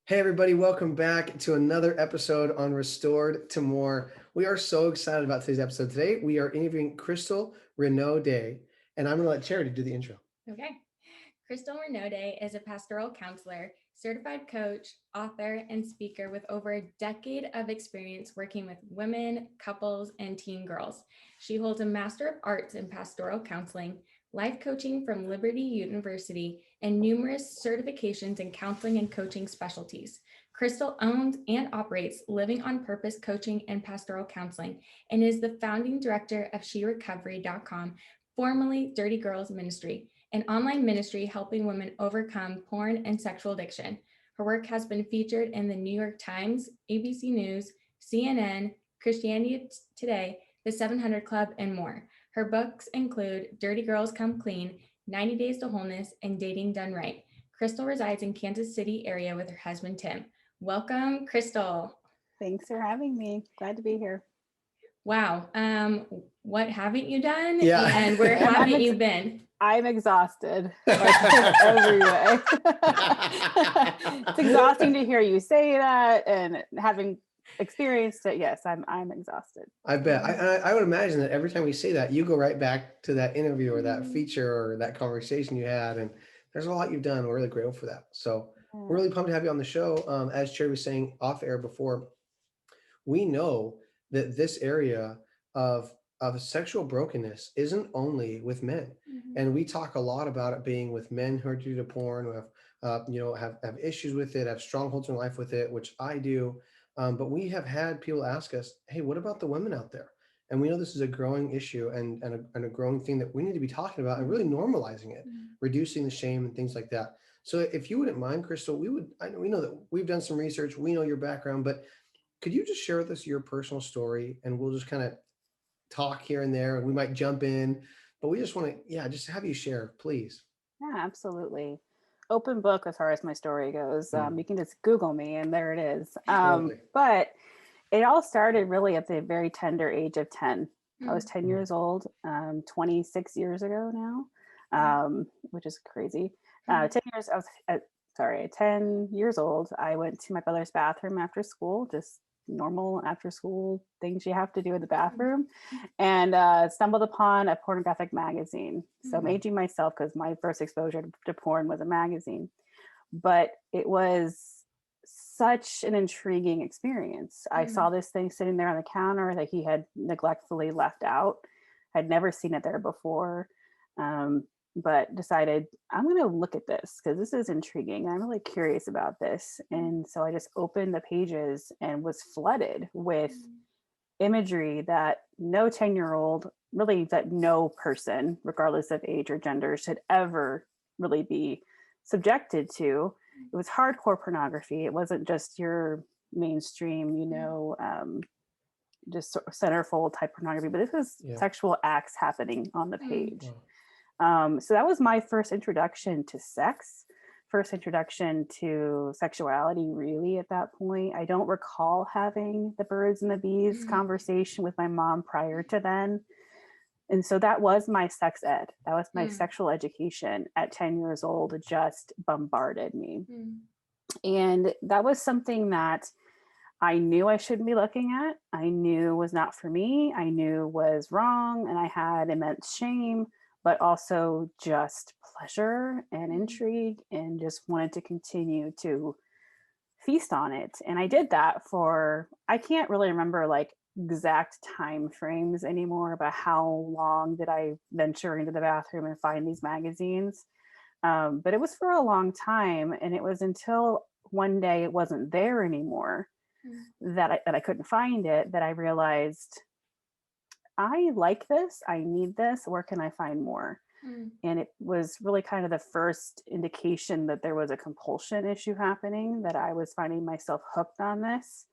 Hey, everybody, welcome back to another episode on Restored to More. We are so excited about today's episode. Today, we are interviewing Crystal Renaud, and I'm going to let Charity do the intro. Okay. Crystal Renaud is a pastoral counselor, certified coach, author, and speaker with over a decade of experience working with women, couples, and teen girls. She holds a Master of Arts in Pastoral Counseling, life coaching from Liberty University, and numerous certifications in counseling and coaching specialties. Crystal owns and operates Living on Purpose Coaching and Pastoral Counseling and is the founding director of SheRecovery.com, formerly Dirty Girls Ministry, an online ministry helping women overcome porn and sexual addiction. Her work has been featured in the New York Times, ABC News, CNN, Christianity Today, The 700 Club, and more. Her books include Dirty Girls Come Clean, 90 Days to Wholeness, and Dating Done Right. Crystal resides in Kansas City area with her husband, Tim. Welcome, Crystal. Thanks for having me. Glad to be here. Wow. What haven't you done? Yeah. And where haven't you been? I'm exhausted, like every way. It's exhausting to hear you say that, and having experienced it, yes, I'm exhausted. I bet. I would imagine that every time we say that, you go right back to that interview or that feature or that conversation you had. And there's a lot you've done. We're really grateful for that. So we're really pumped to have you on the show. As Charity was saying off air before, we know that this area of sexual brokenness isn't only with men, and we talk a lot about it being with men who are due to porn, who have have issues with it, have strongholds in life with it, which I do. But we have had people ask us, "Hey, what about the women out there?" And we know this is a growing issue and a growing thing that we need to be talking about and really normalizing it, reducing the shame and things like that. So if you wouldn't mind, Crystal, we know that we've done some research, we know your background, but could you just share with us your personal story, and we'll just kind of talk here and there, and we might jump in, but we just want to, yeah, just have you share, please. Yeah, absolutely. Open book as far as my story goes. You can just Google me, and there it is. Totally. But it all started really at the very tender age of 10. I was 10 years old, 26 years ago now, which is crazy. 10 years, I was at 10 years old. I went to my brother's bathroom after school, just normal after school things you have to do in the bathroom, and stumbled upon a pornographic magazine. So I'm aging myself because my first exposure to porn was a magazine, but it was such an intriguing experience. I saw this thing sitting there on the counter that he had neglectfully left out. I'd never seen it there before, but decided I'm going to look at this because this is intriguing. I'm really curious about this. And so I just opened the pages and was flooded with imagery that no 10-year-old, really that no person, regardless of age or gender, should ever really be subjected to. It was hardcore pornography. It wasn't just your mainstream, just centerfold type pornography, but this was sexual acts happening on the page. So that was my first introduction to sex, first introduction to sexuality, really, at that point. I don't recall having the birds and the bees conversation with my mom prior to then. And so that was my sex ed. That was my sexual education at 10 years old. It just bombarded me. And that was something that I knew I shouldn't be looking at. I knew was not for me. I knew was wrong. And I had immense shame, but also just pleasure and intrigue, and just wanted to continue to feast on it. And I did that for, I can't really remember like exact time frames anymore about how long did I venture into the bathroom and find these magazines. But it was for a long time. And it was until one day it wasn't there anymore that I couldn't find it, that I realized I like this, I need this, where can I find more? And it was really kind of the first indication that there was a compulsion issue happening, that I was finding myself hooked on this.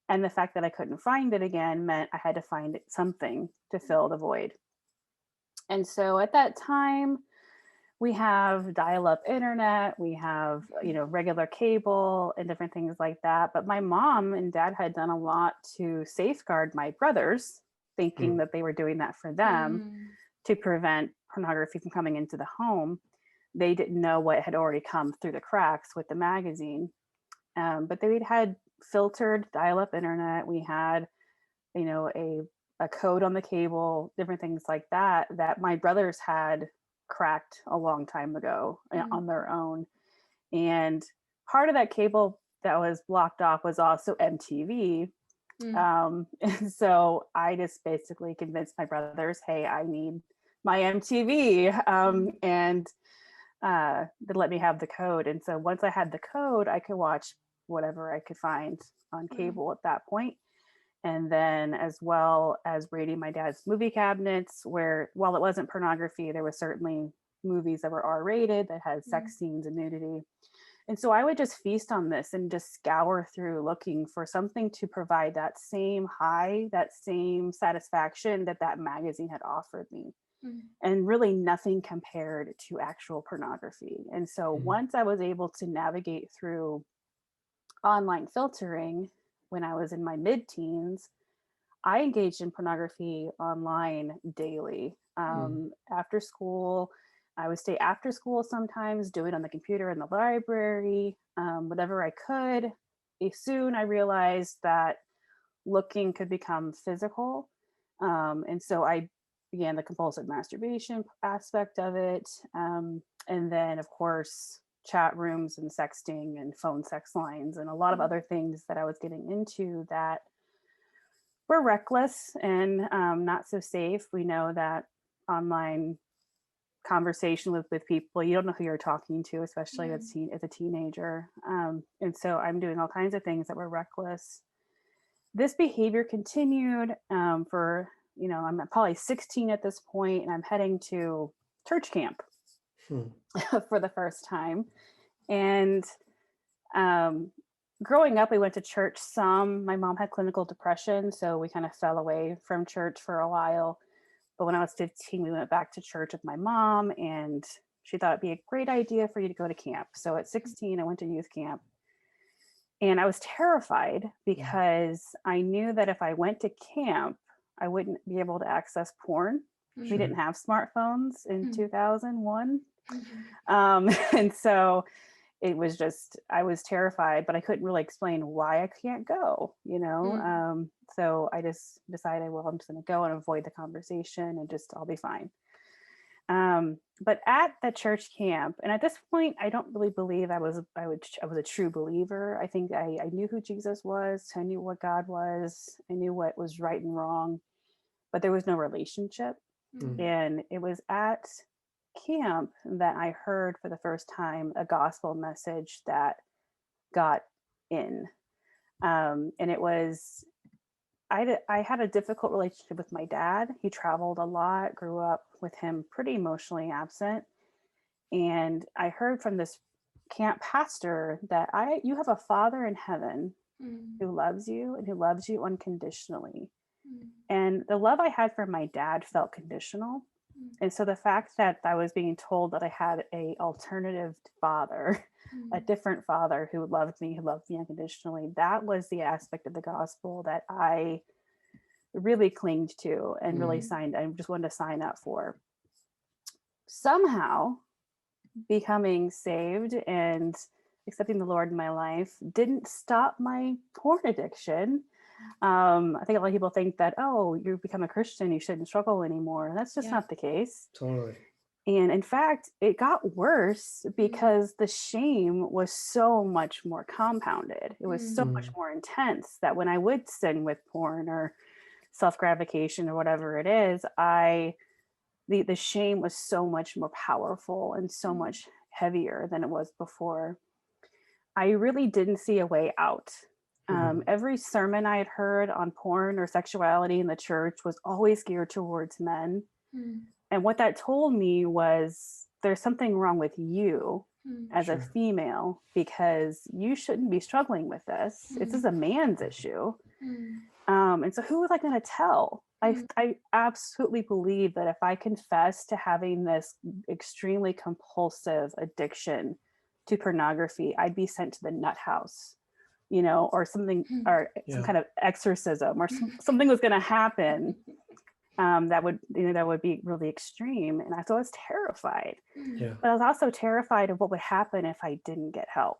And the fact that I couldn't find it again meant I had to find something to fill the void. And so at that time, we have dial-up internet, we have, regular cable and different things like that. But my mom and dad had done a lot to safeguard my brothers, thinking that they were doing that for them to prevent pornography from coming into the home. They didn't know what had already come through the cracks with the magazine. But they had filtered dial-up internet. We had, you know, a code on the cable, different things like that, that my brothers had cracked a long time ago on their own. And part of that cable that was blocked off was also MTV. And so I just basically convinced my brothers, hey, I need my MTV. And they let me have the code. And so once I had the code, I could watch whatever I could find on cable at that point. And then as well as raiding my dad's movie cabinets, where while it wasn't pornography, there was certainly movies that were R-rated that had sex scenes and nudity. And so I would just feast on this and just scour through looking for something to provide that same high, that same satisfaction that that magazine had offered me. And really nothing compared to actual pornography. And so once I was able to navigate through online filtering when I was in my mid-teens, I engaged in pornography online daily. After school, I would stay after school sometimes, do it on the computer in the library, whatever I could. Soon I realized that looking could become physical. And so I began the compulsive masturbation aspect of it. And then, of course, chat rooms and sexting and phone sex lines and a lot of other things that I was getting into that were reckless and not so safe. We know that online conversation with people, you don't know who you're talking to, especially as a teenager. And so I'm doing all kinds of things that were reckless. This behavior continued for, you know, I'm probably 16 at this point, and I'm heading to church camp for the first time. And growing up, we went to church some. My mom had clinical depression, so we kind of fell away from church for a while. But when I was 15, we went back to church with my mom, and she thought it'd be a great idea for you to go to camp. So at 16, I went to youth camp. And I was terrified because I knew that if I went to camp, I wouldn't be able to access porn. We didn't have smartphones in 2001. And so it was just, I was terrified, but I couldn't really explain why I can't go, you know? So I just decided, well, I'm just going to go and avoid the conversation and just, I'll be fine. But at the church camp, and at this point, I don't really believe I was a true believer. I think I knew who Jesus was. I knew what God was. I knew what was right and wrong, but there was no relationship. And it was at camp that I heard for the first time a gospel message that got in. And it was, I had a difficult relationship with my dad. He traveled a lot, grew up with him pretty emotionally absent. And I heard from this camp pastor that you have a father in heaven who loves you and who loves you unconditionally. And the love I had for my dad felt conditional. And so the fact that I was being told that I had a alternative father, a different father who loved me unconditionally, that was the aspect of the gospel that I really clinged to and really I just wanted to sign up for. Somehow becoming saved and accepting the Lord in my life didn't stop my porn addiction. I think a lot of people think that, oh, you become a Christian, you shouldn't struggle anymore. That's just not the case. Totally. And in fact, it got worse because the shame was so much more compounded. It was so much more intense that when I would sin with porn or self-gratification or whatever it is, the shame was so much more powerful and so much heavier than it was before. I really didn't see a way out. Every sermon I had heard on porn or sexuality in the church was always geared towards men. And what that told me was there's something wrong with you as a female, because you shouldn't be struggling with this. This is a man's issue. And so who was I going to tell? I absolutely believe that if I confess to having this extremely compulsive addiction to pornography, I'd be sent to the nut house, you know, or something, or some kind of exorcism, or something was going to happen that would be really extreme. And so I was terrified. But I was also terrified of what would happen if I didn't get help.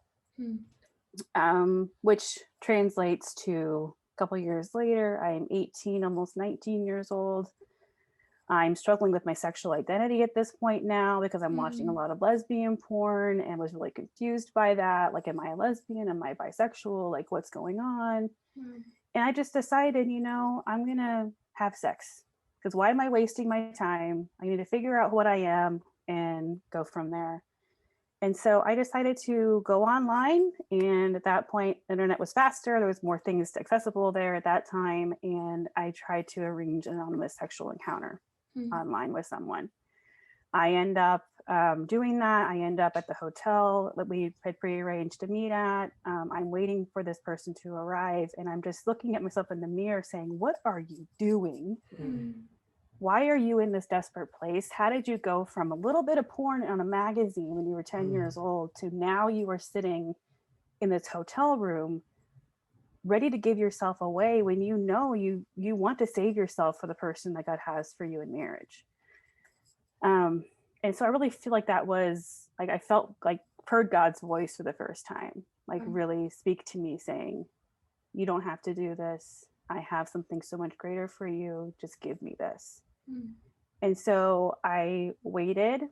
which translates to a couple years later, I am 18, almost 19 years old. I'm struggling with my sexual identity at this point now because I'm watching a lot of lesbian porn and was really confused by that. Like, am I a lesbian? Am I bisexual? Like, what's going on? And I just decided, I'm going to have sex, because why am I wasting my time? I need to figure out what I am and go from there. And so I decided to go online, and at that point, the internet was faster. There was more things accessible there at that time. And I tried to arrange an anonymous sexual encounter online with someone. I end up doing that. I end up at the hotel that we had prearranged to meet at. I'm waiting for this person to arrive, and I'm just looking at myself in the mirror saying, what are you doing? Why are you in this desperate place? How did you go from a little bit of porn on a magazine when you were 10 years old to now you are sitting in this hotel room ready to give yourself away when you know you want to save yourself for the person that God has for you in marriage? And so I really feel like that was like, I felt like heard God's voice for the first time, like really speak to me saying, you don't have to do this. I have something so much greater for you. Just give me this. And so I waited,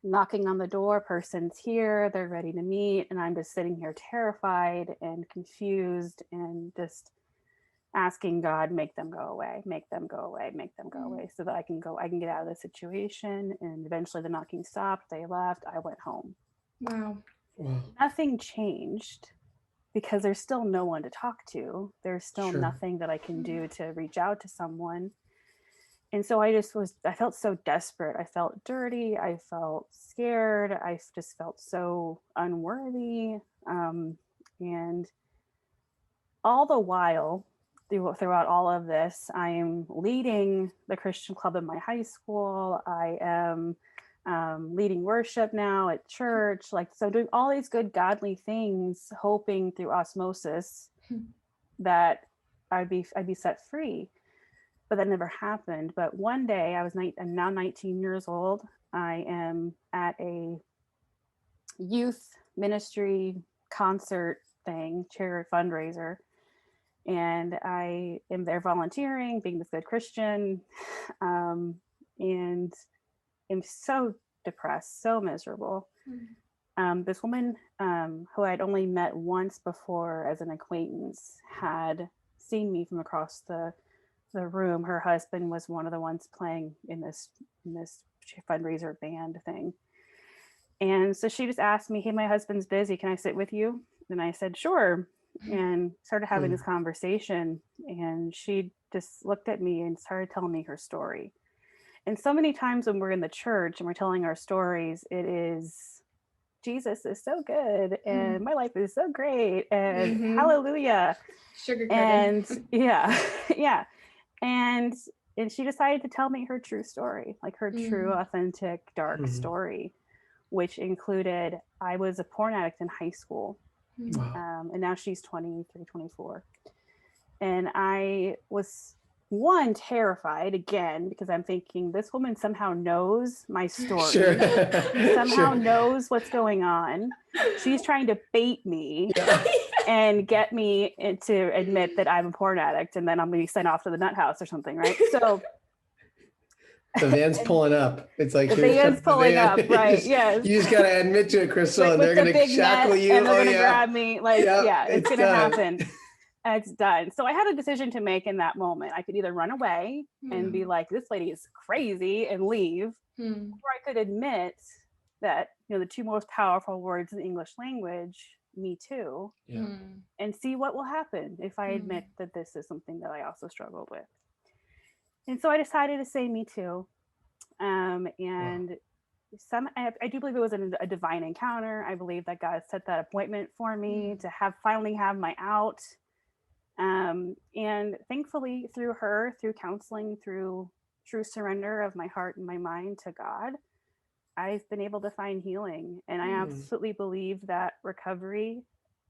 knocking on the door, person's here, they're ready to meet. And I'm just sitting here terrified and confused and just asking God, make them go away, make them go away, make them go away, so that I can get out of the situation. And eventually the knocking stopped, they left, I went home. Wow. Nothing changed because there's still no one to talk to. There's still nothing that I can do to reach out to someone. And so I felt so desperate. I felt dirty. I felt scared. I just felt so unworthy. And all the while, throughout all of this, I am leading the Christian club in my high school. I am leading worship now at church. So doing all these good, godly things, hoping through osmosis that I'd be set free. But that never happened. But one day I'm now 19 years old. I am at a youth ministry concert thing, charity fundraiser. And I am there volunteering, being this good Christian, and am so depressed, so miserable. This woman who I'd only met once before as an acquaintance had seen me from across the room. Her husband was one of the ones playing in this fundraiser band thing. And so she just asked me, hey, my husband's busy. Can I sit with you? And I said, sure. And started having this conversation. And she just looked at me and started telling me her story. And so many times when we're in the church and we're telling our stories, it is, Jesus is so good and my life is so great and hallelujah. And yeah. And she decided to tell me her true story, like her true, authentic, dark story, which included, I was a porn addict in high school. And now she's 23, 24. And I was, one, terrified again, because I'm thinking this woman somehow knows my story, somehow knows what's going on. She's trying to bait me and get me to admit that I'm a porn addict, and then I'm going to be sent off to the nut house or something, right? So the van's pulling up. It's like the van's pulling up, right? Yes. You just got to admit to it, Crystal, and they're going to shackle you. And they're going to grab me. Like, it's going to happen. It's done. So I had a decision to make in that moment. I could either run away and be like, this lady is crazy, and leave, or I could admit that, the two most powerful words in the English language, me too, and see what will happen if I admit that this is something that I also struggled with. And so I decided to say me too. And I do believe it was a divine encounter. I believe that God set that appointment for me to finally have my out. And thankfully, through counseling, through true surrender of my heart and my mind to God, I've been able to find healing. And I absolutely believe that recovery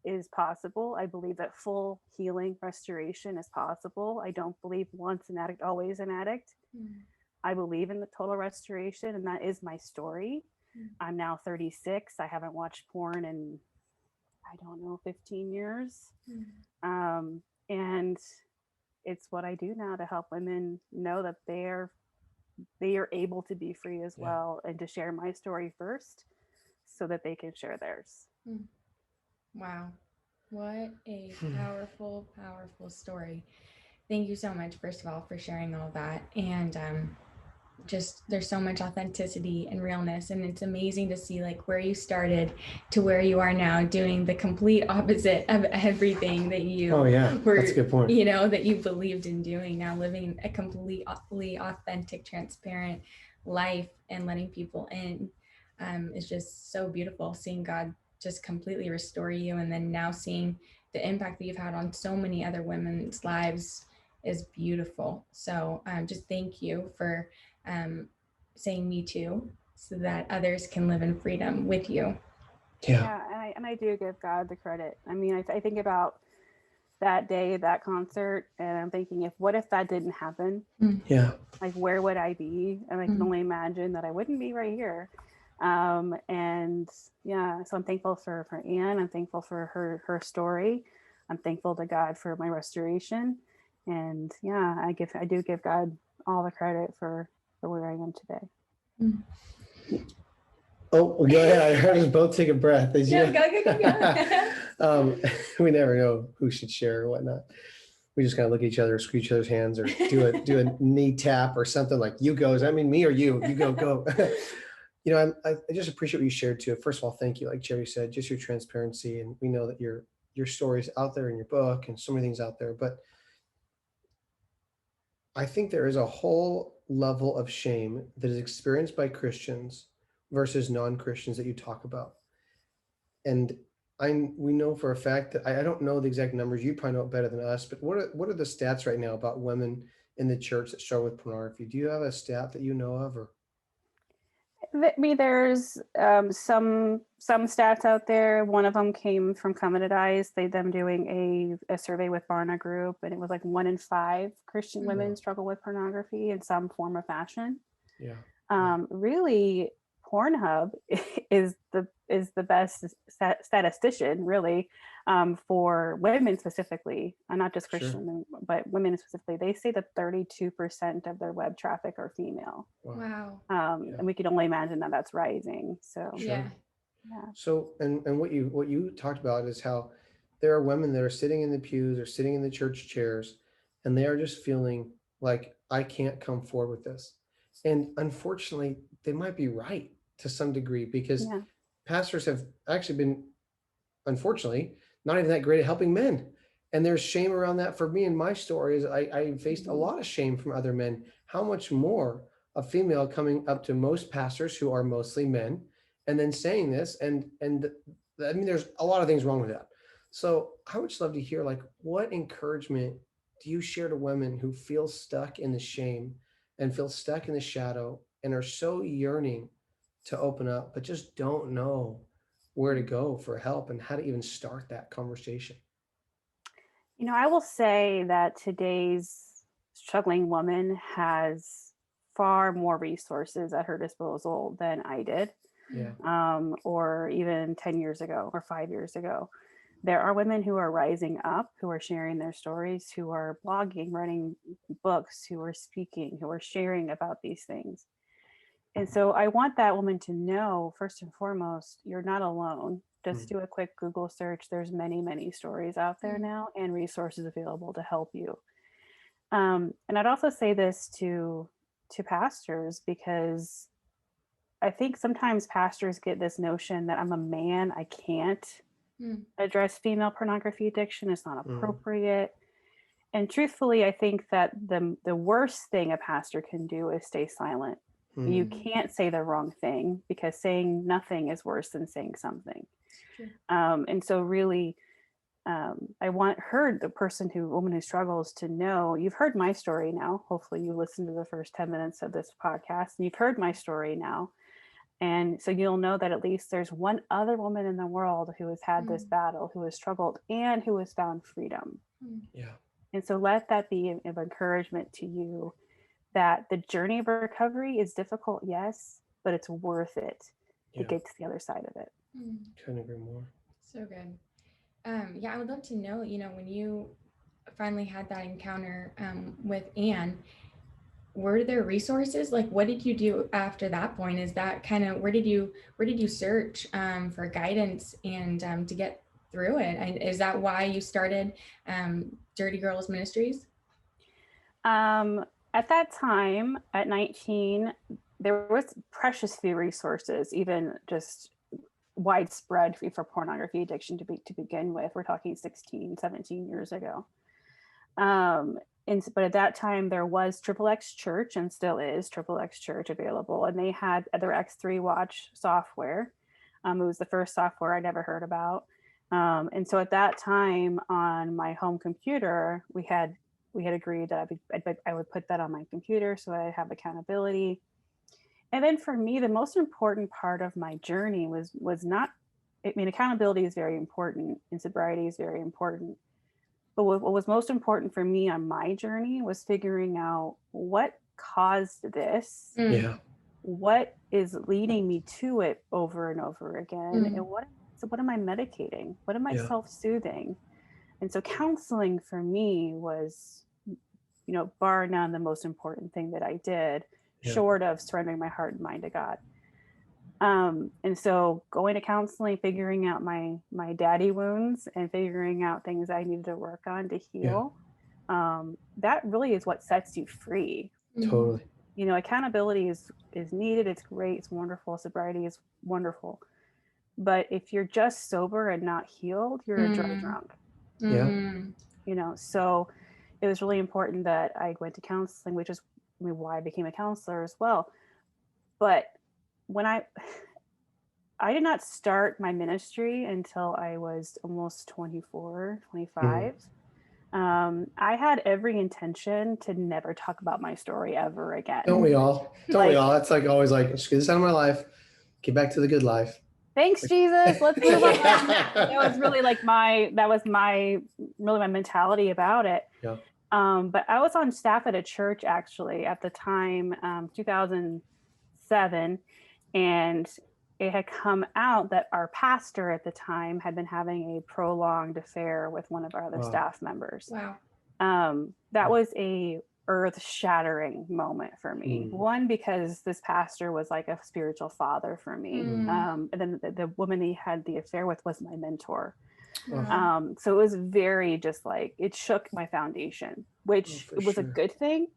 is possible. I believe that full healing, restoration is possible. I don't believe once an addict, always an addict. I believe in the total restoration, and that is my story. I'm now 36. I haven't watched porn in, I don't know, 15 years. And it's what I do now to help women know that they are able to be free as well, and to share my story first so that they can share theirs. Wow. What a powerful, powerful story. Thank you so much, first of all, for sharing all that. And just there's so much authenticity and realness, and it's amazing to see like where you started to where you are now, doing the complete opposite of everything that you were, that's a good point. you know, that you believed in doing. Now living a completely authentic, transparent life and letting people in is just so beautiful. Seeing God just completely restore you, and then now seeing the impact that you've had on so many other women's lives is beautiful. So just thank you for saying me too, so that others can live in freedom with you. And I do give God the credit. I mean, I think about that day, that concert, and I'm thinking, what if that didn't happen? Like, where would I be? And I can only imagine that I wouldn't be right here. And so I'm thankful for Anne. I'm thankful for her story. I'm thankful to God for my restoration. And I do give God all the credit for where I am today. Oh, well, go ahead. I heard us both take a breath. Go. We never know who should share or whatnot. We just kind of look at each other, screw each other's hands, or do a knee tap or something like, you go. Does that mean me or you? You go. You know, I just appreciate what you shared too. First of all, thank you. Like Jerry said, just your transparency. And we know that your story's out there in your book and so many things out there. But I think there is a whole level of shame that is experienced by Christians versus non-Christians that you talk about. And we know for a fact that I don't know the exact numbers. You probably know it better than us, but what are the stats right now about women in the church that struggle with pornography? Do you have a stat that you know of? Or I mean, there's some stats out there. One of them came from Covenant Eyes. Them doing a survey with Barna Group, and it was like 1 in 5 Christian women struggle with pornography in some form or fashion. Really, Pornhub is the best statistician, really, for women specifically, and not just Christian women, but women specifically. They say that 32% of their web traffic are female. Wow. And we can only imagine that that's rising. So So and what you talked about is how there are women that are sitting in the pews or sitting in the church chairs, and they are just feeling like, I can't come forward with this. And unfortunately, they might be right to some degree, because pastors have actually been, unfortunately, not even that great at helping men. And there's shame around that. For me, in my story, is I faced a lot of shame from other men. How much more a female coming up to most pastors who are mostly men and then saying this, and I mean, there's a lot of things wrong with that. So I would just love to hear, like, what encouragement do you share to women who feel stuck in the shame and feel stuck in the shadow and are so yearning to open up, but just don't know where to go for help and how to even start that conversation? You know, I will say that today's struggling woman has far more resources at her disposal than I did, or even 10 years ago or 5 years ago. There are women who are rising up, who are sharing their stories, who are blogging, writing books, who are speaking, who are sharing about these things. And so I want that woman to know, first and foremost, you're not alone. Just do a quick Google search. There's many, many stories out there now and resources available to help you. And I'd also say this to pastors, because I think sometimes pastors get this notion that I'm a man, I can't address female pornography addiction. It's not appropriate. And truthfully, I think that the worst thing a pastor can do is stay silent. You can't say the wrong thing, because saying nothing is worse than saying something. And so really, I want the woman who struggles, to know, you've heard my story now. Hopefully you listened to the first 10 minutes of this podcast and you've heard my story now. And so you'll know that at least there's one other woman in the world who has had this battle, who has struggled, and who has found freedom. And so let that be of encouragement to you, that the journey of recovery is difficult, yes, but it's worth it to get to the other side of it. Couldn't agree more. So good. Yeah, I would love to know, when you finally had that encounter with Anne, were there resources? Like, what did you do after that point? Is that kind of, where did you search for guidance and to get through it? And is that why you started Dirty Girls Ministries? At that time, at 19, there was precious few resources, even just widespread for pornography addiction to begin with. We're talking 16, 17 years ago. But at that time there was Triple X Church, and still is Triple X Church available, and they had their X3 Watch software. It was the first software I'd ever heard about. And so at that time on my home computer, we had agreed that I would put that on my computer so I have accountability. And then for me, the most important part of my journey was not, I mean, accountability is very important and sobriety is very important. But what was most important for me on my journey was figuring out what caused this, Yeah. what is leading me to it over and over again, and what am I medicating? What am I self-soothing? And so counseling for me was, bar none, the most important thing that I did, short of surrendering my heart and mind to God. And so going to counseling, figuring out my daddy wounds and figuring out things I needed to work on to heal, that really is what sets you free. Totally. Accountability is needed. It's great. It's wonderful. Sobriety is wonderful. But if you're just sober and not healed, you're a drug drunk. So it was really important that I went to counseling, which is why I became a counselor as well. But when I did not start my ministry until I was almost 24, 25. I had every intention to never talk about my story ever again. Don't we all? We all? That's like always like, just get this out of my life. Get back to the good life. Thanks, Jesus. Let's move on. That was really my mentality about it. Yeah. But I was on staff at a church actually at the time, 2007, and it had come out that our pastor at the time had been having a prolonged affair with one of our other staff members. Wow. That was a earth-shattering moment for me. One, because this pastor was like a spiritual father for me. And then the woman he had the affair with was my mentor. So it was very just like, it shook my foundation, which was a good thing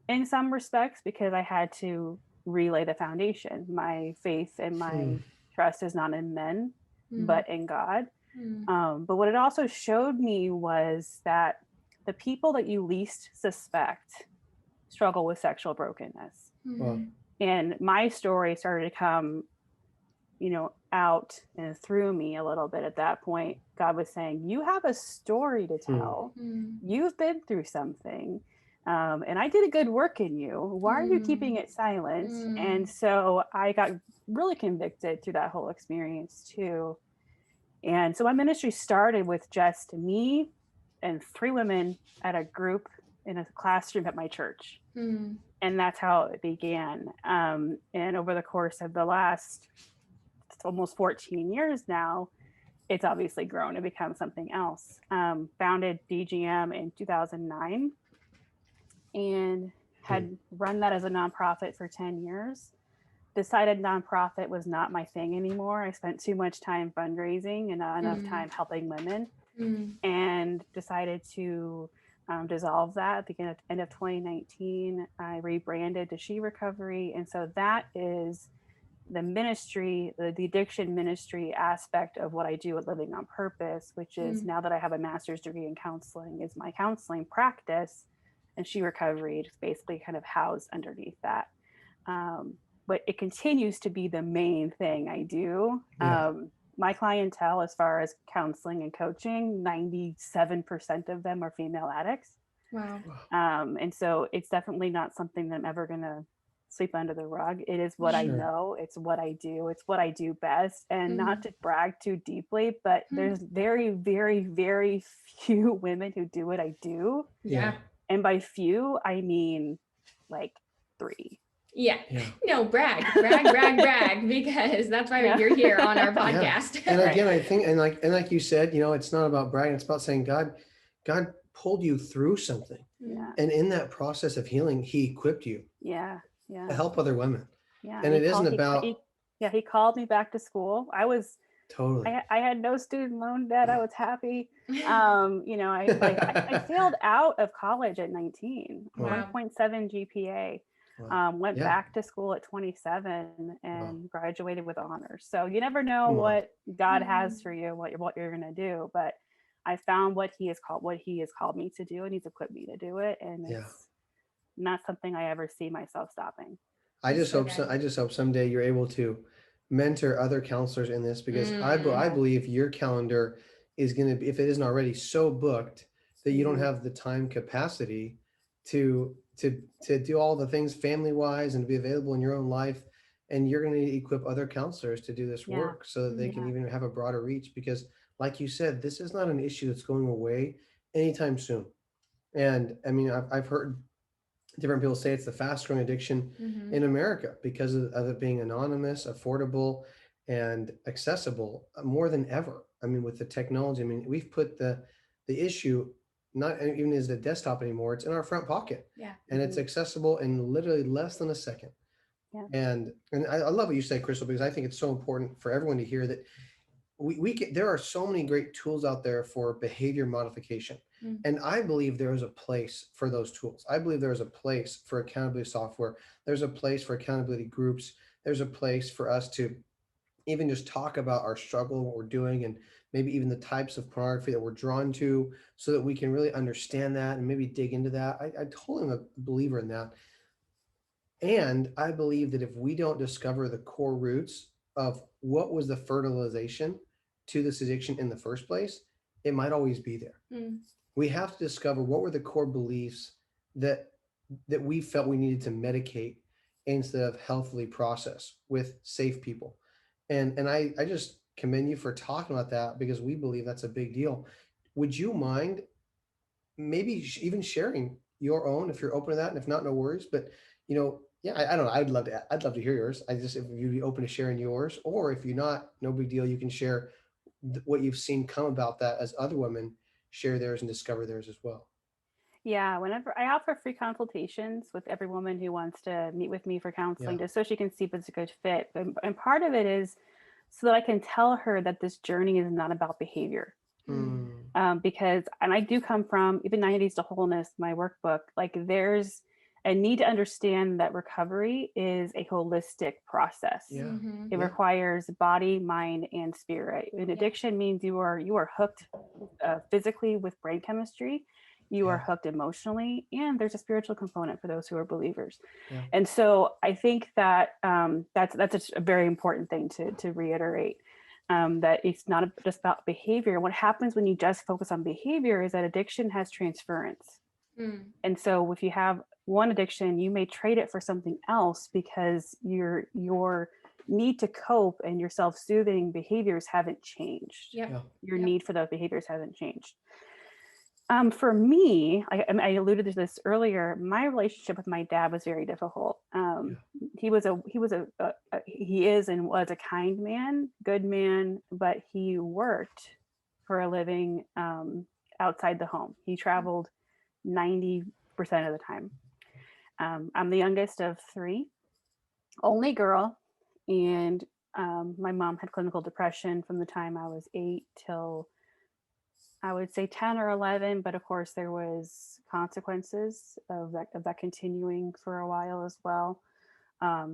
in some respects, because I had to relay the foundation. My faith and my trust is not in men, but in God. But what it also showed me was that the people that you least suspect struggle with sexual brokenness. And my story started to come, out and through me a little bit at that point. God was saying, you have a story to tell. You've been through something. And I did a good work in you. Why are you keeping it silent? And so I got really convicted through that whole experience too. And so my ministry started with just me and 3 women at a group in a classroom at my church. And that's how it began. And over the course of the last almost 14 years now, it's obviously grown and become something else. Founded DGM in 2009 and had run that as a nonprofit for 10 years. Decided nonprofit was not my thing anymore. I spent too much time fundraising and not enough time helping women, and decided to dissolve that at the end of 2019. I rebranded to SheRecovery. And so that is the ministry, the addiction ministry aspect of what I do at Living on Purpose, which is now that I have a master's degree in counseling, is my counseling practice, and SheRecovery is basically kind of housed underneath that. But it continues to be the main thing I do. My clientele, as far as counseling and coaching, 97% of them are female addicts. Wow. And so it's definitely not something that I'm ever going to sweep under the rug. It is what I know. It's what I do. It's what I do best. And not to brag too deeply, but there's very, very, very few women who do what I do. Yeah. And by few, I mean like 3. Yeah. Yeah. No, brag, because that's why you're here on our podcast. And again, I think, and like you said, it's not about bragging. It's about saying God pulled you through something. Yeah. And in that process of healing, he equipped you Yeah. to help other women. Yeah. And it isn't about, he called me back to school. totally. I had no student loan debt. I was happy. I failed out of college at 19, Wow. 1.7 GPA. Wow. Went Yeah. back to school at 27 and graduated with honors. So you never know Wow. what God has for you, what you're going to do. But I found what he has called me to do, and he's equipped me to do it. And it's not something I ever see myself stopping. I just hope someday you're able to mentor other counselors in this, because I believe your calendar is going to be, if it isn't already, so booked that you don't have the time capacity to do all the things family wise and to be available in your own life. And you're going to equip other counselors to do this work so that they can even have a broader reach, because like you said, this is not an issue that's going away anytime soon. And I mean, I've heard different people say it's the fast growing addiction in America because of it being anonymous, affordable, and accessible more than ever. I mean, with the technology, I mean, we've put the issue not even as a desktop anymore, it's in our front pocket. Yeah. And it's accessible in literally less than a second. Yeah. And I love what you say, Crystal, because I think it's so important for everyone to hear that there are so many great tools out there for behavior modification. And I believe there is a place for those tools. I believe there is a place for accountability software. There's a place for accountability groups. There's a place for us to even just talk about our struggle, what we're doing, and maybe even the types of pornography that we're drawn to, so that we can really understand that and maybe dig into that. I totally am a believer in that. And I believe that if we don't discover the core roots of what was the fertilization to this addiction in the first place, it might always be there. We have to discover what were the core beliefs that we felt we needed to medicate instead of healthily process with safe people. And I just commend you for talking about that, because we believe that's a big deal. Would you mind maybe even sharing your own, if you're open to that? And if not, no worries. But I don't know. I'd love to hear yours. If you'd be open to sharing yours, or if you're not, no big deal. You can share what you've seen come about that as other women share theirs and discover theirs as well. Yeah, whenever I offer free consultations with every woman who wants to meet with me for counseling, just so she can see if it's a good fit. And part of it is so that I can tell her that this journey is not about behavior. Because, and I do come from even 90 Days to Wholeness, my workbook, like there's a need to understand that recovery is a holistic process. It requires body, mind, and spirit. And addiction means you are hooked physically with brain chemistry. You are hooked emotionally, and there's a spiritual component for those who are believers. And so I think that that's a very important thing to reiterate. That it's not just about behavior. What happens when you just focus on behavior is that addiction has transference. And so if you have one addiction, you may trade it for something else because your need to cope and your self-soothing behaviors haven't changed. Your need for those behaviors hasn't changed. For me, I alluded to this earlier. My relationship with my dad was very difficult. He is and was a kind man, good man, but he worked for a living outside the home. He traveled 90% of the time. I'm the youngest of three, only girl, and my mom had clinical depression from the time I was 8 till I would say 10 or 11, but of course there was consequences of that continuing for a while as well.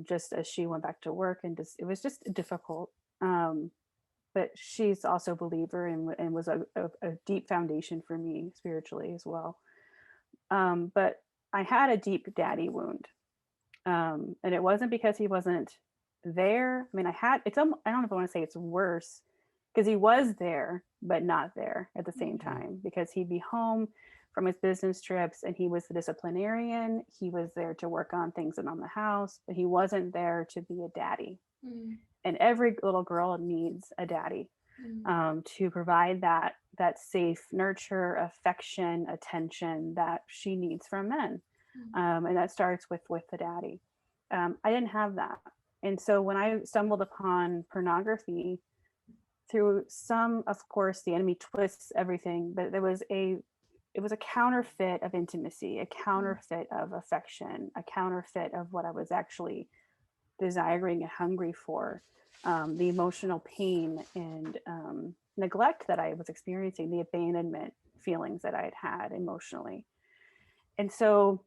Just as she went back to work, and it was just difficult. But she's also a believer and was a deep foundation for me spiritually as well. But I had a deep daddy wound. And it wasn't because he wasn't there. I mean, I don't know if I want to say it's worse, because he was there, but not there at the same time, because he'd be home from his business trips and he was the disciplinarian. He was there to work on things and on the house, but he wasn't there to be a daddy. And every little girl needs a daddy to provide that safe nurture, affection, attention that she needs from men. And that starts with the daddy. I didn't have that. And so when I stumbled upon pornography, through some, of course, the enemy twists everything, but it was a counterfeit of intimacy, a counterfeit of affection, a counterfeit of what I was actually desiring and hungry for, the emotional pain and neglect that I was experiencing, the abandonment feelings that I had had emotionally. And so,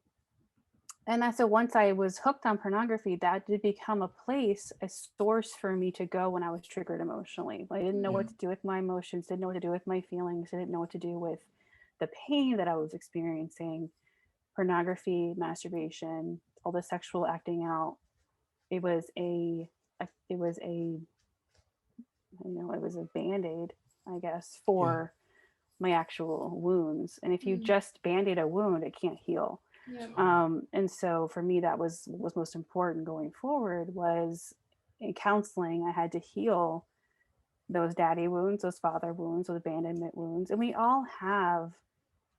once I was hooked on pornography, that did become a place, a source for me to go when I was triggered emotionally. I didn't know what to do with my emotions, didn't know what to do with my feelings, didn't know what to do with the pain that I was experiencing. Pornography, masturbation, all the sexual acting out. It was it was a, it was a band-aid, I guess, for my actual wounds. And if you just band-aid a wound, it can't heal. Yep. And so for me, that was most important going forward. Was in counseling, I had to heal those daddy wounds, those father wounds, those abandonment wounds. And we all have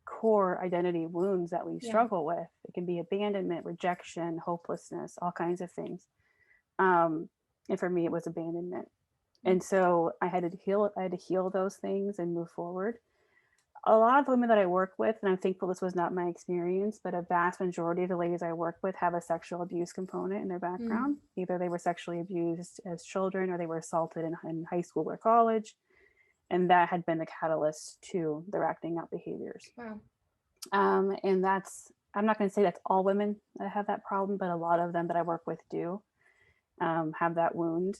core identity wounds that we struggle with. It can be abandonment, rejection, hopelessness, all kinds of things. And for me, it was abandonment. And so I had to heal those things and move forward. A lot of women that I work with, and I'm thankful this was not my experience, but a vast majority of the ladies I work with have a sexual abuse component in their background. Either they were sexually abused as children, or they were assaulted in high school or college. And that had been the catalyst to their acting out behaviors. Wow. And I'm not going to say that's all women that have that problem, but a lot of them that I work with do have that wound.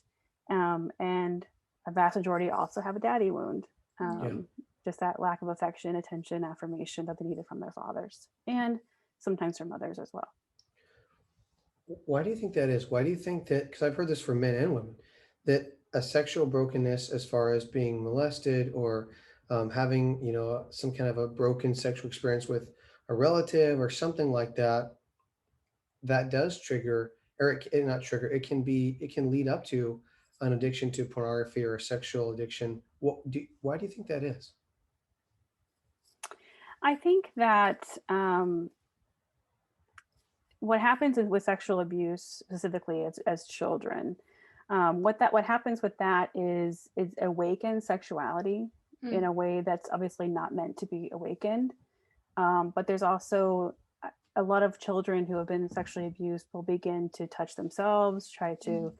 And a vast majority also have a daddy wound. Just that lack of affection, attention, affirmation that they needed from their fathers, and sometimes from mothers as well. Why do you think that is? Why do you think that, because I've heard this from men and women, that a sexual brokenness as far as being molested or having, some kind of a broken sexual experience with a relative or something like that, that does trigger, or not trigger, it can lead up to an addiction to pornography or a sexual addiction. Why do you think that is? I think that what happens with sexual abuse, specifically as children, what happens with that is it awakens sexuality in a way that's obviously not meant to be awakened. But there's also a lot of children who have been sexually abused will begin to touch themselves, try to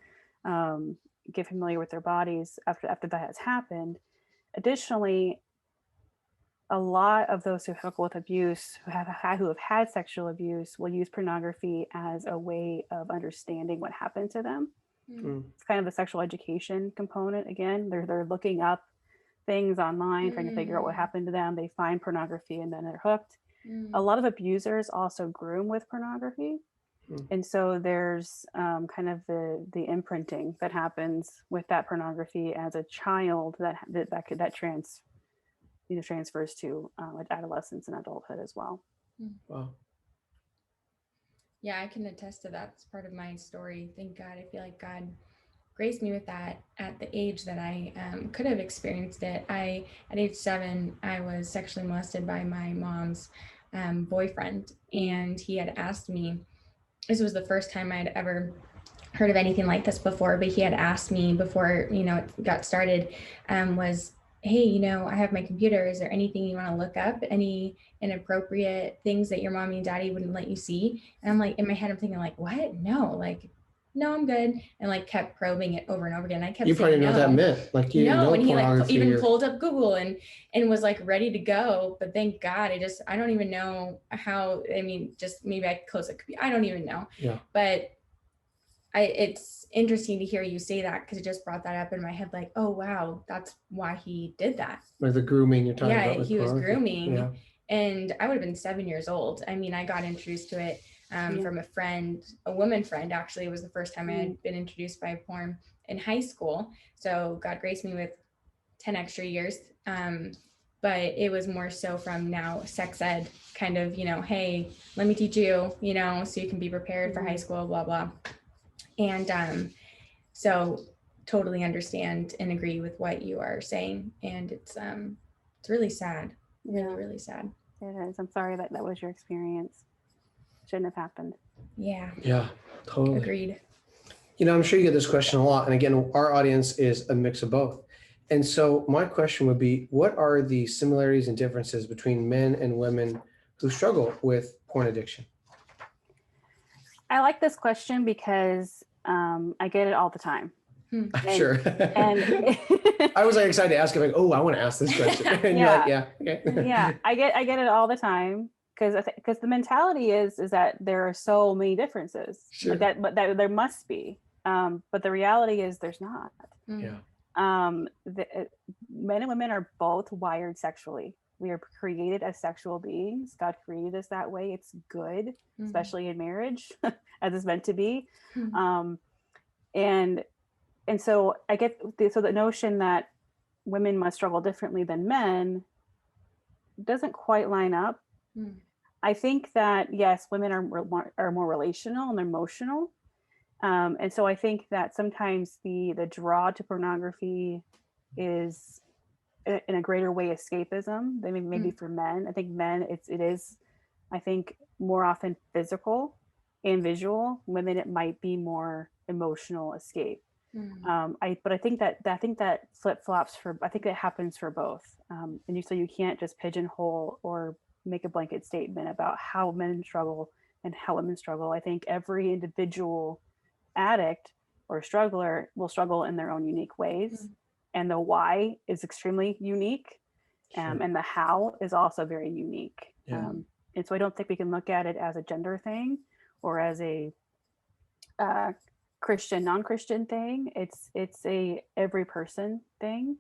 get familiar with their bodies after that has happened. Additionally, a lot of those who struggle with abuse, who have had sexual abuse, will use pornography as a way of understanding what happened to them. It's kind of the sexual education component. Again, they're looking up things online, trying to figure out what happened to them. They find pornography and then they're hooked. A lot of abusers also groom with pornography. And so there's kind of the imprinting that happens with that pornography as a child that transfers to adolescence and adulthood as well. Wow. Yeah, I can attest to that. It's part of my story. Thank God. I feel like God graced me with that at the age that I could have experienced it. At age 7, I was sexually molested by my mom's boyfriend, and he had asked me, this was the first time I'd ever heard of anything like this before, but he had asked me before, it got started, was, hey, I have my computer. Is there anything you want to look up? Any inappropriate things that your mommy and daddy wouldn't let you see? And I'm like, in my head, I'm thinking like, what? No, I'm good. And kept probing it over and over again. I kept you probably saying know no. What that meant. Like you no, know and he even or... pulled up Google and was ready to go. But thank God, I don't even know how. I mean, just maybe I could close the computer. I don't even know. Yeah. But it's interesting to hear you say that, because it just brought that up in my head. Like, oh wow, that's why he did that. Like the grooming you're talking about. Yeah, he was grooming. Yeah. And I would have been 7 years old. I mean, I got introduced to it from a friend, a woman friend. Actually, it was the first time I had been introduced by porn in high school. So God graced me with 10 extra years. But it was more so from now sex ed kind of, hey, let me teach you, so you can be prepared for high school, blah, blah. And so totally understand and agree with what you are saying. And it's really sad. Really, really sad. It is. I'm sorry that was your experience. shouldn't have happened. Yeah. Yeah, totally. Agreed. I'm sure you get this question a lot. And again, our audience is a mix of both. And so my question would be, what are the similarities and differences between men and women who struggle with porn addiction? I like this question because I get it all the time. Sure. And I was excited to ask him, like, oh, I want to ask this question. And you're like, yeah, okay. Yeah, I get it all the time because the mentality is that there are so many differences. Sure. But that there must be. But the reality is there's not. Yeah. Men and women are both wired sexually. We are created as sexual beings. God created us that way. It's good, especially in marriage, as it's meant to be. And so I get the notion that women must struggle differently than men doesn't quite line up. I think that yes, women are more relational and emotional. And so I think that sometimes the draw to pornography is in a greater way escapism than maybe for men. I think men, it is, I think, more often physical and visual. Women, it might be more emotional escape. But I think that flip flops I think it happens for both. So you can't just pigeonhole or make a blanket statement about how men struggle and how women struggle. I think every individual addict or struggler will struggle in their own unique ways, and the why is extremely unique. And the how is also very unique. And so I don't think we can look at it as a gender thing or as a Christian, non-Christian thing. It's a every person thing.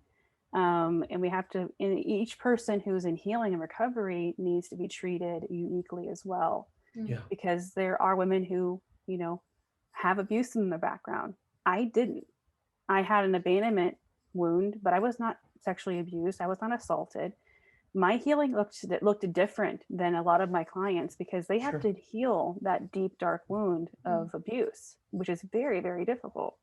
And we have to, in each person who's in healing and recovery needs to be treated uniquely as well. Because there are women who, have abuse in their background. I didn't. I had an abandonment wound, but I was not sexually abused. I was not assaulted. My healing looked different than a lot of my clients because they have to heal that deep, dark wound of abuse, which is very, very difficult.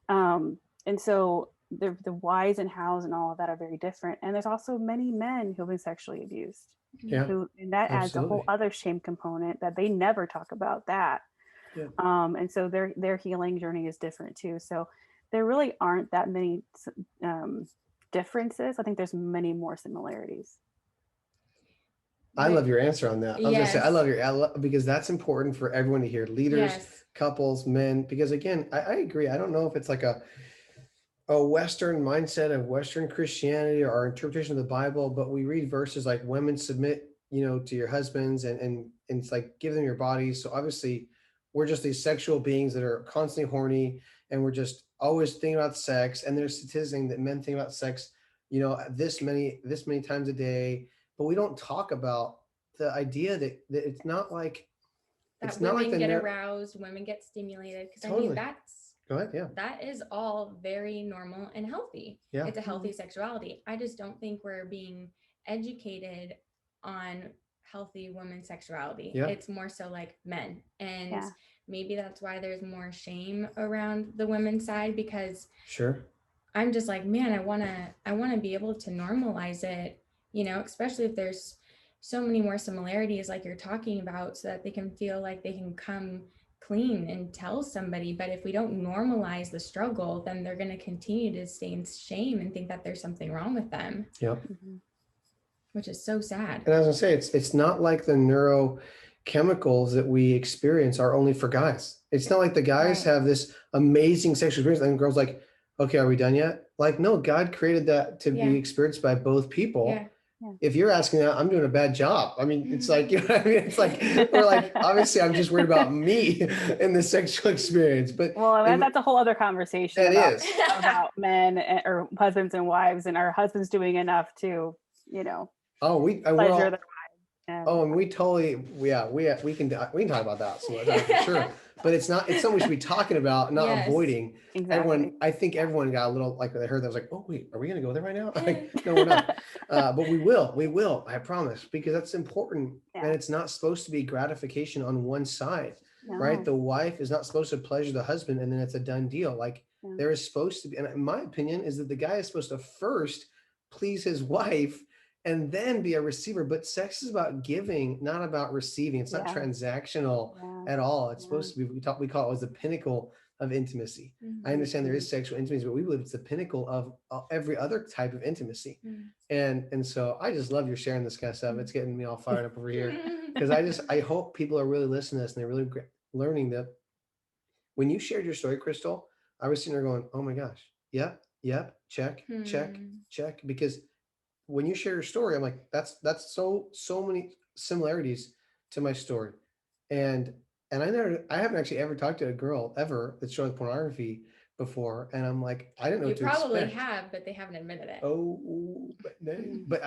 And so the whys and hows and all of that are very different. And there's also many men who have been sexually abused. And that adds a whole other shame component that they never talk about that. And so their healing journey is different too. So there really aren't that many differences. I think there's many more similarities. I love your answer on that. I was gonna say, I love because that's important for everyone to hear. Leaders, couples, men, because again, I agree. I don't know if it's like a Western mindset of Western Christianity or our interpretation of the Bible, but we read verses like women submit, to your husbands and it's like give them your bodies. So obviously we're just these sexual beings that are constantly horny and we're just always thinking about sex. And there's statistics that men think about sex, this many times a day, but we don't talk about the idea that it's not like that women get aroused, women get stimulated. Because I mean, that's go ahead, yeah. That is all very normal and healthy. Yeah. It's a healthy sexuality. I just don't think we're being educated on healthy women's sexuality. It's more so like men. And maybe that's why there's more shame around the women's side because I'm just like, man, I want to be able to normalize it, especially if there's so many more similarities like you're talking about so that they can feel like they can come clean and tell somebody. But if we don't normalize the struggle, then they're going to continue to stay in shame and think that there's something wrong with them. Which is so sad. And I was gonna say, it's not like the neurochemicals that we experience are only for guys. It's not like the guys have this amazing sexual experience and the girls like, okay, are we done yet? Like, no, God created that to be experienced by both people. If you're asking that, I'm doing a bad job. I mean, it's like, it's like, we're like, obviously I'm just worried about me in the sexual experience, but that's a whole other conversation about men or husbands and wives and our husbands doing enough to, pleasure their wives. And we totally, we can talk about that some other time for sure. But it's something we should be talking about, not avoiding. Exactly. I think everyone got a little like they heard that was like, oh wait, are we going to go there right now? Like, no, we're not. But we will. I promise, because that's important, and it's not supposed to be gratification on one side, right? The wife is not supposed to pleasure the husband, and then it's a done deal. Like there is supposed to be, and my opinion is that the guy is supposed to first please his wife. and then be a receiver. But sex is about giving, not about receiving. It's not Yeah. transactional Yeah. at all. It's Yeah. supposed to be, we call it was the pinnacle of intimacy. Mhm. I understand there is sexual intimacy, but we believe it's the pinnacle of every other type of intimacy. Mhm. And so I just love you sharing this kind of stuff. It's getting me all fired up over here, because I hope people are really listening to this and they're really learning that when you shared your story, Crystal, I was sitting there going, oh my gosh, yep, check, check. Because when you share your story, I'm like, that's so many similarities to my story. And I haven't actually ever talked to a girl ever that showed pornography before. And I'm like, I didn't know You what to probably expect. have, but they haven't admitted it. Oh, but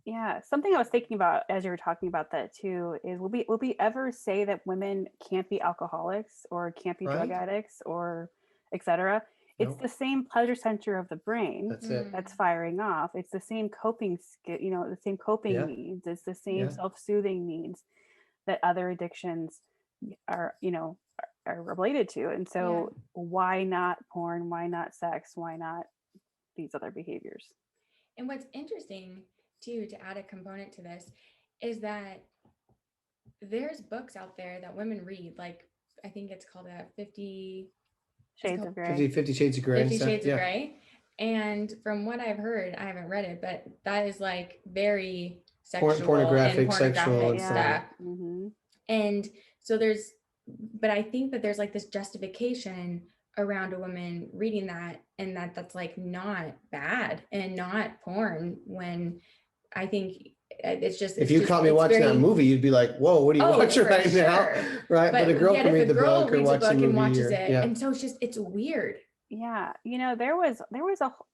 Yeah, something I was thinking about as you were talking about that too is will we ever say that women can't be alcoholics or can't be drug Right? addicts or etc.? It's No, the same pleasure center of the brain that's it. that's firing off. It's the same coping skill, the same coping Yeah. needs. It's the same Yeah. self-soothing needs that other addictions are, are related to. And so why not porn? Why not sex? Why not these other behaviors? And what's interesting too, to add a component to this, is that there's books out there that women read. Like, I think it's called a 50 Shades of Grey. 50 Shades of Grey. 50 Shades of Grey. And from what I've heard, I haven't read it, but that is like very sexual pornographic sexual stuff. stuff. Mm-hmm. And so but I think that there's like this justification around a woman reading that, and that's like not bad and not porn, when I think it's just, if you caught me watching that movie, you'd be like, whoa, what are you watching right now? Right. But a girl can read the book or watch the movie and watches it. Yeah. And so it's weird. Yeah. There was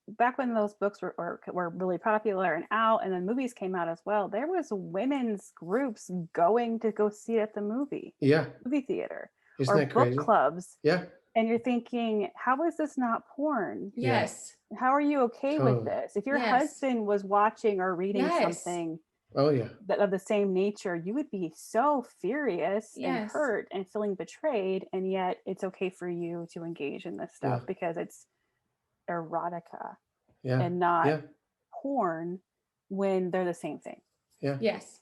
back when those books were really popular and out, and then movies came out as well, there was women's groups going to go see it at the movie theater. Isn't that book crazy? Clubs. Yeah. And you're thinking, how is this not porn? Yes. How are you okay with this? If your husband was watching or reading something of the same nature, you would be so furious and hurt and feeling betrayed, and yet it's okay for you to engage in this stuff because it's erotica and not porn, when they're the same thing. Yes.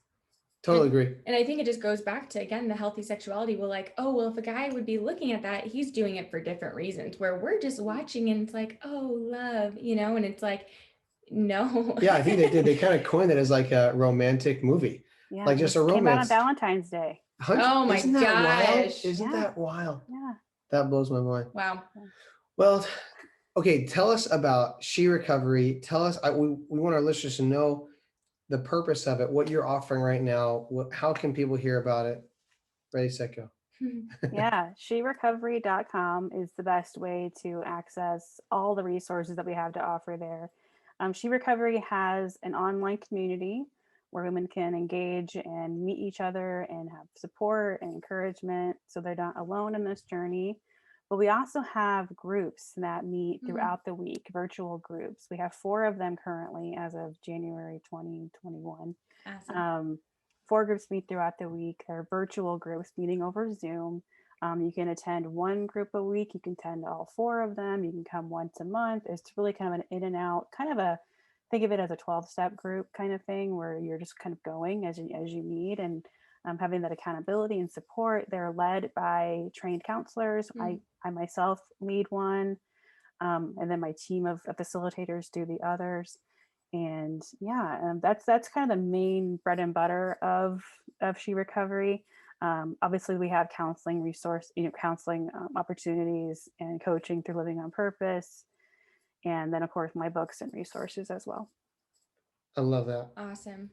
Totally agree. And I think it just goes back to, again, the healthy sexuality. Well, like, oh, well, if a guy would be looking at that, he's doing it for different reasons, where we're just watching and it's like, oh, love, and it's like, no. Yeah, I think they did. They kind of coined it as like a romantic movie. Yeah, like just a romance. Came out on Valentine's Day. Oh my gosh. Isn't that wild? Yeah. That blows my mind. Wow. Well, okay, tell us about SheRecovery. Tell us, we want our listeners to know the purpose of it, what you're offering right now. How can people hear about it? Ready, set, go. Yeah, SheRecovery.com is the best way to access all the resources that we have to offer there. SheRecovery has an online community where women can engage and meet each other and have support and encouragement, so they're not alone in this journey. But we also have groups that meet throughout the week, virtual groups. We have 4 of them currently as of January 2021. Awesome. 4 groups meet throughout the week. They're virtual groups meeting over Zoom. You can attend one group a week. You can attend all 4 of them. You can come once a month. It's really kind of an in and out, kind of think of it as a 12-step group kind of thing, where you're just kind of going as you need, and having that accountability and support. They're led by trained counselors. I myself lead one, and then my team of facilitators do the others. And that's kind of the main bread and butter of SheRecovery. Obviously, we have counseling counseling opportunities and coaching through Living on Purpose, and then of course my books and resources as well. I love that. Awesome.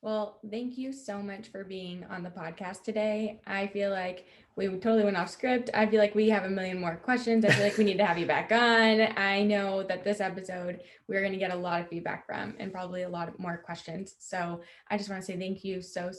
Well, thank you so much for being on the podcast today. I feel like we totally went off script. I feel like we have a million more questions. I feel like we need to have you back on. I know that this episode, we're going to get a lot of feedback from, and probably a lot more questions. So I just want to say thank you so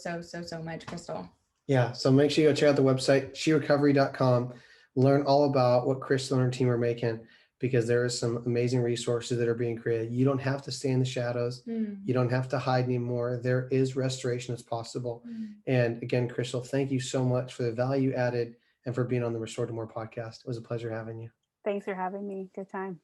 much, Crystal. Yeah. So make sure you go check out the website, SheRecovery.com, learn all about what Crystal and her team are making, because there is some amazing resources that are being created. You don't have to stay in the shadows. You don't have to hide anymore. There is restoration that's possible. And again, Crystal, thank you so much for the value added and for being on the Restore to More podcast. It was a pleasure having you. Thanks for having me. Good time.